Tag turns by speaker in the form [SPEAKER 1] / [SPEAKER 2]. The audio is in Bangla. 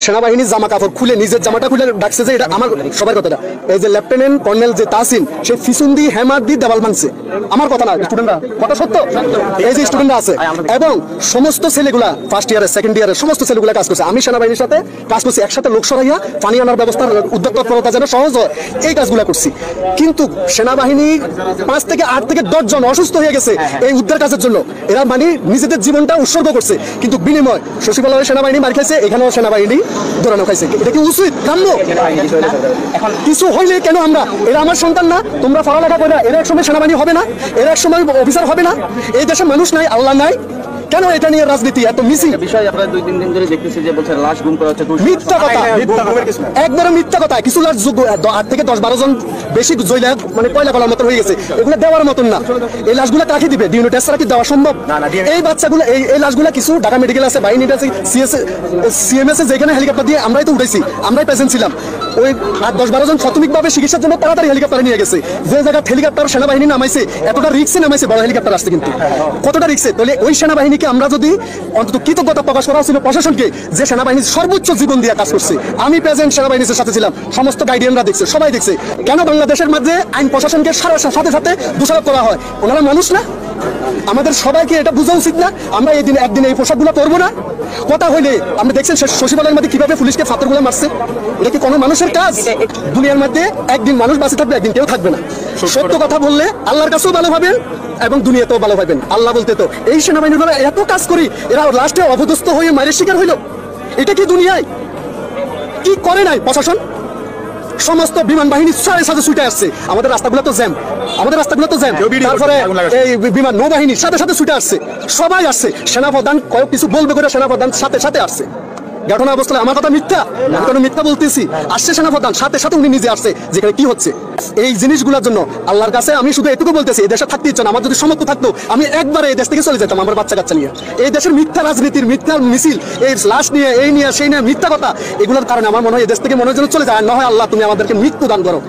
[SPEAKER 1] সেনাবাহিনীর জামা কাপড় খুলে নিজের জামাটা খুলে ডাকছে যে এটা আমার সবার কথাটা। এই যে লেফটেন্যান্ট কর্নেল যে তাসিন, সে ফিসুন দিয়ে হ্যামার দিয়ে দেওয়াল ভাঙছে, আমার কথা না, স্টুডেন্টরা কথা সত্য, এই যে স্টুডেন্টরা আছে এবং সমস্ত ছেলেগুলা ফার্স্ট ইয়ারের সেকেন্ড ইয়ারের সমস্ত ছেলেগুলা কাজ করছে। আমি সেনাবাহিনীর সাথে কাজ করছি, একসাথে লোক সরাইয়া পানি আনার ব্যবস্থার উদ্যোগ তৎপরতা যেন সহজ হয় এই কাজগুলা করছি। কিন্তু সেনাবাহিনী 5 থেকে 8 থেকে 10 জন অসুস্থ হয়ে গেছে এই উদ্ধার কাজের জন্য, এরা মানে নিজেদের জীবনটা উৎসর্গ করছে, কিন্তু বিনিময় সচিবালয়ের সেনাবাহিনী মার খাইছে, এখানেও সেনাবাহিনী দৌড়ানো খাইছে। এটা কি উচিত? কাম্য? কিছু হইলে কেন আমরা, এরা আমার সন্তান না? তোমরা পড়ালেখা করে এরা এক সময় সেনাবাহিনী হবে না? এরা এক সময় অফিসার হবে না? এই দেশে মানুষ নাই, আল্লাহ নাই, কেন এটা নিয়ে রাজনীতি এত মিসিং
[SPEAKER 2] বিষয়? আপনারা 2-3 দিন ধরে দেখতেছি যে বলছেন লাশ গুম করা হচ্ছে।
[SPEAKER 1] মিথ্যা কথা, একবারে মিথ্যা কথা। কিছু লাশ 8 থেকে 10-12 জন বেশি জয়লা মানে কয়লা কলার মতো হয়ে গেছে, এগুলো দেওয়ার মতন না। এই লাশগুলো কাকে দিবে? ডিএনএ টেস্ট ছাড়া কি দেওয়া সম্ভব? এই বাচ্চাগুলো এই লাশগুলো কিছু ঢাকা মেডিকেল আছে, বাহিনীটা আছে, সিএমএস যেখানে হেলিকপ্টার দিয়ে আমরাই তো উঠেছি, আমরাই প্রেজেন্ট ছিলাম। ওই 8-10-12 জন প্রাথমিকভাবে চিকিৎসার জন্য তাড়াতাড়ি হেলিকপ্টারে নিয়ে গেছে। যে জায়গায় হেলিকপ্টার সেনাবাহিনী নামাইছে, এতটা রিক্সে নামাইছে, বড় হেলিকপ্টার আসছে, কিন্তু কতটা রিক্সে। তাহলে ওই সেনাবাহিনীকে আমরা যদি অন্তত কৃতজ্ঞতা প্রকাশ করা ছিল প্রশাসনকে, যে সেনাবাহিনীর সর্বোচ্চ জীবন দিয়ে কাজ করছে। আমি প্রেজেন্ট সেনাবাহিনীর সাথে ছিলাম, সমস্ত গাইডিয়ানরা দেখছে, সবাই দেখছে। কেন বাংলাদেশের মধ্যে আইন প্রশাসনকে সাথে সাথে দোষারোপ করা হয়? ওনারা মানুষ না? আমাদের সবাইকে এটা বোঝা উচিত না? আমরা এই দিনে একদিন এই পোশাকগুলো পরবো না? কথা হইলে আমরা দেখছেন সচিবালয়ের মধ্যে কিভাবে পুলিশকে ফাতরগুলো মারছে। এটা কি কোনো মানুষের কাজ? দুনিয়ার মধ্যে একদিন মানুষ বাঁচে থাকবে, একদিন কেউ থাকবে না। সত্য কথা বললে আল্লাহর কাছেও ভালো পাবেন এবং দুনিয়াতেও ভালো পাবেন। আল্লাহ বলতে তো এই সেনাবাহিনীর দ্বারা এত কাজ করি, এরা লাস্টে অপদস্থ হয়ে মায়ের শিকার হইল। এটা কি দুনিয়ায় কি করে নাই প্রশাসন? সমস্ত বিমান বাহিনী সাথে ছুটে আসছে। আমাদের রাস্তাগুলো তো জ্যাম, তারপরে এই বিমান নৌবাহিনীর সাথে সাথে ছুটে আসছে, সবাই আসছে। সেনাপ্রধান কয়েক কিছু বলবে করে সেনাপ্রধান সাথে আসছে। ঘটনা অবস্থায় আমার কথা মিথ্যা? আমি কোনো মিথ্যা বলতেছি? আসছে সেনাপ্রধান, সাথে উনি নিজে আসছে যেখানে কি হচ্ছে। এই জিনিসগুলোর জন্য আল্লাহর কাছে আমি শুধু এটুকু বলতেছি, এই দেশে থাকতে ইচ্ছা না। আমার যদি সমর্থ থাকতো আমি একবারে এই দেশ থেকে চলে যেতাম, আমার বাচ্চা কাচ্চা নিয়ে। এই দেশের মিথ্যা রাজনীতির মিথ্যা মিছিল, এই লাশ নিয়ে এই নিয়ে সেই নিয়ে মিথ্যা কথা, এগুলোর কারণে আমার মনে হয় এই দেশ থেকে মনে হয় যেন চলে যায়। আর না হয় আল্লাহ তুমি আমাদেরকে মৃত্যু দান করো।